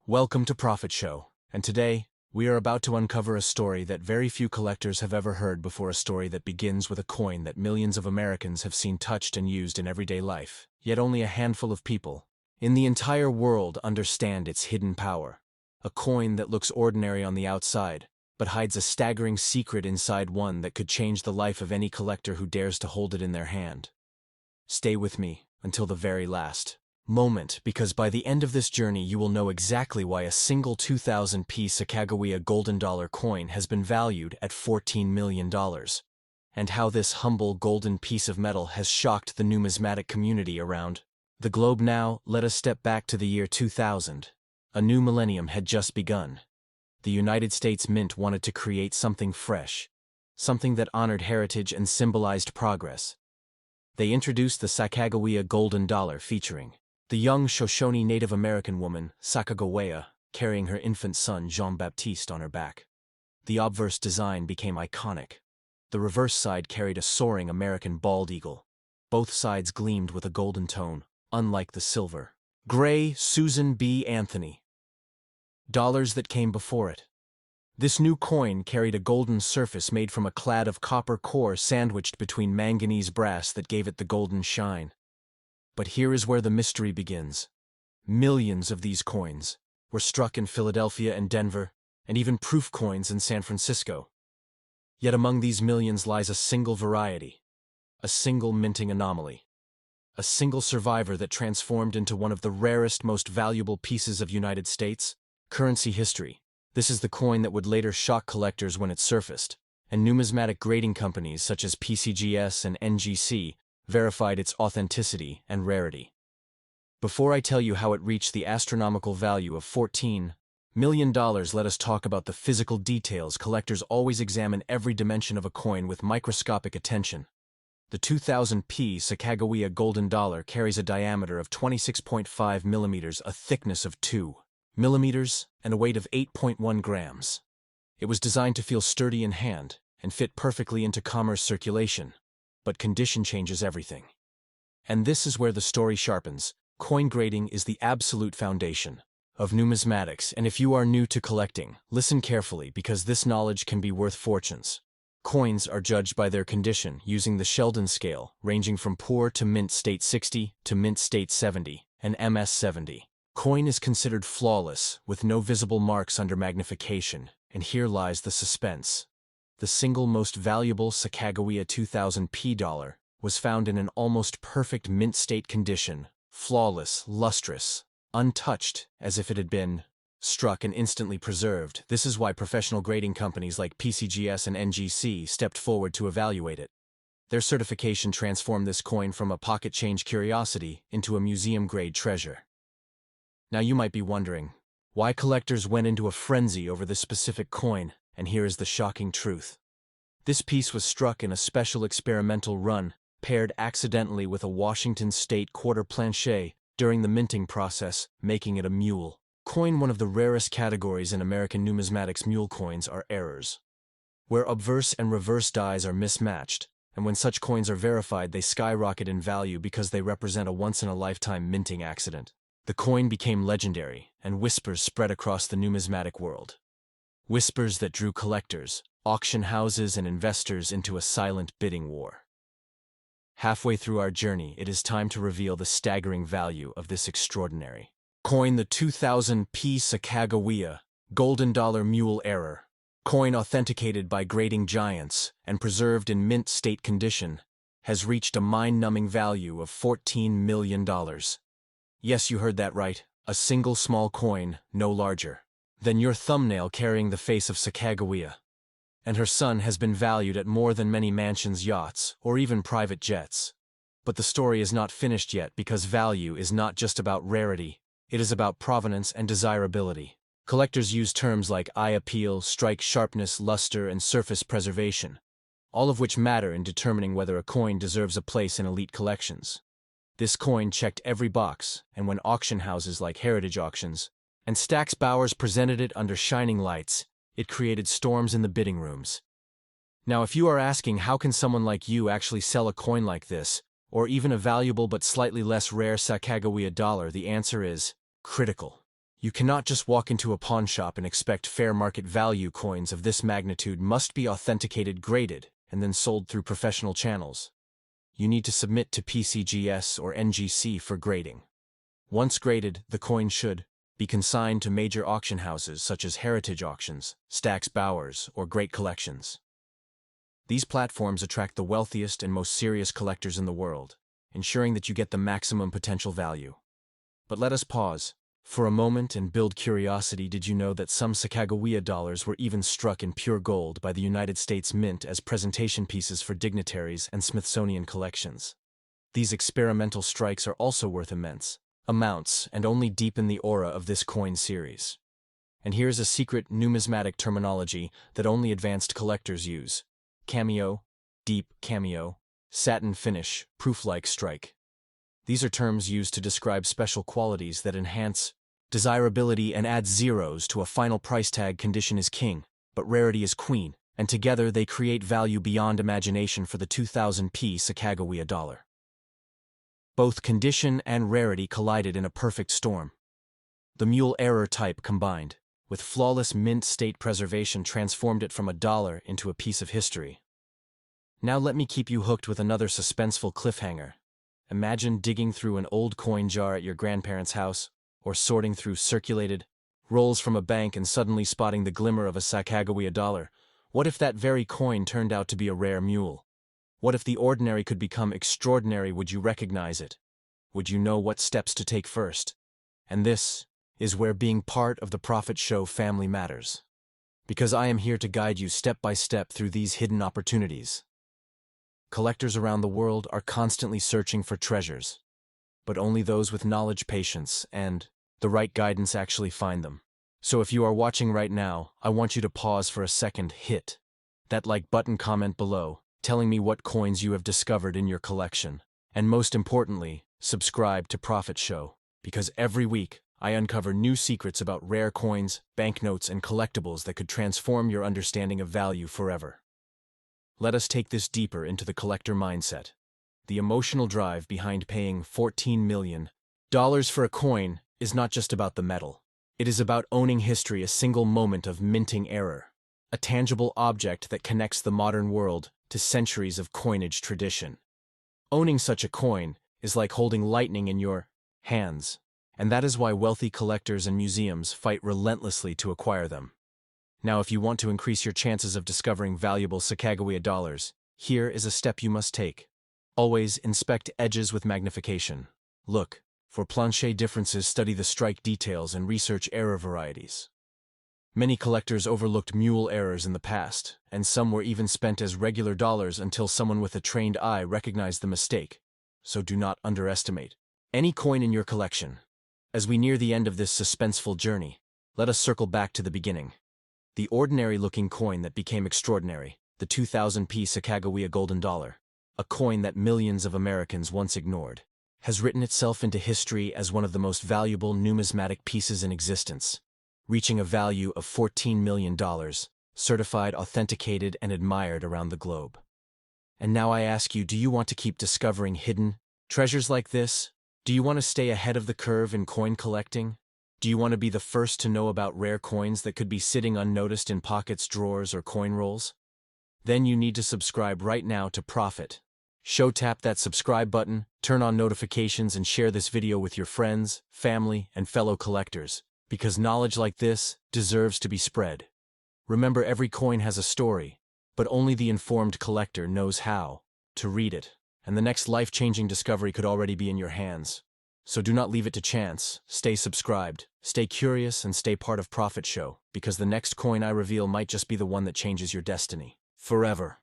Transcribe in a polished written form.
Welcome to Profit Show, and today, we are about to uncover a story that very few collectors have ever heard before, a story that begins with a coin that millions of Americans have seen touched and used in everyday life, yet only a handful of people in the entire world understand its hidden power. A coin that looks ordinary on the outside, but hides a staggering secret inside, one that could change the life of any collector who dares to hold it in their hand. Stay with me until the very last moment, because by the end of this journey you will know exactly why a single 2,000-piece Sacagawea Golden Dollar coin has been valued at $14 million, and how this humble golden piece of metal has shocked the numismatic community around the globe. Now, let us step back to the year 2000. A new millennium had just begun. The United States Mint wanted to create something fresh, something that honored heritage and symbolized progress. They introduced the Sacagawea Golden Dollar, featuring the young Shoshone Native American woman, Sacagawea, carrying her infant son Jean-Baptiste on her back. The obverse design became iconic. The reverse side carried a soaring American bald eagle. Both sides gleamed with a golden tone, unlike the silver, gray Susan B. Anthony dollars that came before it. This new coin carried a golden surface made from a clad of copper core sandwiched between manganese-brass that gave it the golden shine. But here is where the mystery begins. Millions of these coins were struck in Philadelphia and Denver, and even proof coins in San Francisco. Yet among these millions lies a single variety, a single minting anomaly, a single survivor that transformed into one of the rarest, most valuable pieces of United States currency history. This is the coin that would later shock collectors when it surfaced, and numismatic grading companies such as PCGS and NGC verified its authenticity and rarity. Before I tell you how it reached the astronomical value of $14 million, let us talk about the physical details. Collectors always examine every dimension of a coin with microscopic attention. The 2,000-piece Sacagawea Golden Dollar carries a diameter of 26.5 millimeters, a thickness of 2 millimeters, and a weight of 8.1 grams. It was designed to feel sturdy in hand and fit perfectly into commerce circulation. But condition changes everything. And this is where the story sharpens. Coin grading is the absolute foundation of numismatics, and if you are new to collecting, listen carefully, because this knowledge can be worth fortunes. Coins are judged by their condition using the Sheldon scale, ranging from poor to mint state 60 to mint state 70 and MS 70. Coin is considered flawless, with no visible marks under magnification, and here lies the suspense. The single most valuable Sacagawea 2,000p dollar was found in an almost perfect mint state condition, flawless, lustrous, untouched, as if it had been struck and instantly preserved. This is why professional grading companies like PCGS and NGC stepped forward to evaluate it. Their certification transformed this coin from a pocket change curiosity into a museum-grade treasure. Now you might be wondering why collectors went into a frenzy over this specific coin. And here is the shocking truth. This piece was struck in a special experimental run, paired accidentally with a Washington State quarter planche during the minting process, making it a mule coin. One of the rarest categories in American numismatics. Mule coins are errors, where obverse and reverse dies are mismatched, and when such coins are verified, they skyrocket in value because they represent a once-in-a-lifetime minting accident. The coin became legendary, and whispers spread across the numismatic world. Whispers that drew collectors, auction houses, and investors into a silent bidding war. Halfway through our journey, it is time to reveal the staggering value of this extraordinary coin, the 2,000-piece Sacagawea Golden Dollar Mule Error. Coin authenticated by grading giants and preserved in mint state condition, has reached a mind-numbing value of $14 million. Yes, you heard that right, a single small coin, no larger than your thumbnail, carrying the face of Sacagawea. And her son has been valued at more than many mansions, yachts, or even private jets. But the story is not finished yet, because value is not just about rarity, it is about provenance and desirability. Collectors use terms like eye appeal, strike sharpness, luster, and surface preservation, all of which matter in determining whether a coin deserves a place in elite collections. This coin checked every box, and when auction houses like Heritage Auctions and Stack's Bowers presented it under shining lights, it created storms in the bidding rooms. Now, if you are asking how can someone like you actually sell a coin like this, or even a valuable but slightly less rare Sacagawea dollar, the answer is critical. You cannot just walk into a pawn shop and expect fair market value. Coins of this magnitude must be authenticated, graded, and then sold through professional channels. You need to submit to PCGS or NGC for grading. Once graded, the coin should be consigned to major auction houses such as Heritage Auctions, Stack's Bowers, or Great Collections. These platforms attract the wealthiest and most serious collectors in the world, ensuring that you get the maximum potential value. But let us pause for a moment and build curiosity. Did you know that some Sacagawea dollars were even struck in pure gold by the United States Mint as presentation pieces for dignitaries and Smithsonian collections? These experimental strikes are also worth immense amounts and only deepen the aura of this coin series. And here's a secret numismatic terminology that only advanced collectors use: cameo, deep cameo, satin finish, proof-like strike. These are terms used to describe special qualities that enhance desirability and add zeros to a final price tag. Condition is king, but rarity is queen, and together they create value beyond imagination for the 2000p Sacagawea dollar. Both condition and rarity collided in a perfect storm. The mule error type combined, with flawless mint state preservation, transformed it from a dollar into a piece of history. Now let me keep you hooked with another suspenseful cliffhanger. Imagine digging through an old coin jar at your grandparents' house, or sorting through circulated rolls from a bank and suddenly spotting the glimmer of a Sacagawea dollar. What if that very coin turned out to be a rare mule? What if the ordinary could become extraordinary? Would you recognize it? Would you know what steps to take first? And this is where being part of the Profit Show family matters. Because I am here to guide you step by step through these hidden opportunities. Collectors around the world are constantly searching for treasures, but only those with knowledge, patience, and the right guidance actually find them. So if you are watching right now, I want you to pause for a second, hit that like button, comment below, telling me what coins you have discovered in your collection. And most importantly, subscribe to Profit Show, because every week I uncover new secrets about rare coins, banknotes, and collectibles that could transform your understanding of value forever. Let us take this deeper into the collector mindset. The emotional drive behind paying $14 million for a coin is not just about the metal. It is about owning history, a single moment of minting error, a tangible object that connects the modern world to centuries of coinage tradition. Owning such a coin is like holding lightning in your hands, and that is why wealthy collectors and museums fight relentlessly to acquire them. Now, if you want to increase your chances of discovering valuable Sacagawea dollars, here is a step you must take. Always inspect edges with magnification. Look for planche differences, study the strike details, and research error varieties. Many collectors overlooked mule errors in the past, and some were even spent as regular dollars until someone with a trained eye recognized the mistake. So do not underestimate any coin in your collection. As we near the end of this suspenseful journey, let us circle back to the beginning. The ordinary-looking coin that became extraordinary, the 2000p Sacagawea Golden Dollar, a coin that millions of Americans once ignored, has written itself into history as one of the most valuable numismatic pieces in existence, reaching a value of $14 million, certified, authenticated, and admired around the globe. And now I ask you, do you want to keep discovering hidden treasures like this? Do you want to stay ahead of the curve in coin collecting? Do you want to be the first to know about rare coins that could be sitting unnoticed in pockets, drawers, or coin rolls? Then you need to subscribe right now to Profit Show. Tap that subscribe button, turn on notifications, and share this video with your friends, family, and fellow collectors, because knowledge like this deserves to be spread. Remember, every coin has a story, but only the informed collector knows how to read it, and the next life-changing discovery could already be in your hands. So do not leave it to chance. Stay subscribed, stay curious, and stay part of Profit Show, because the next coin I reveal might just be the one that changes your destiny forever.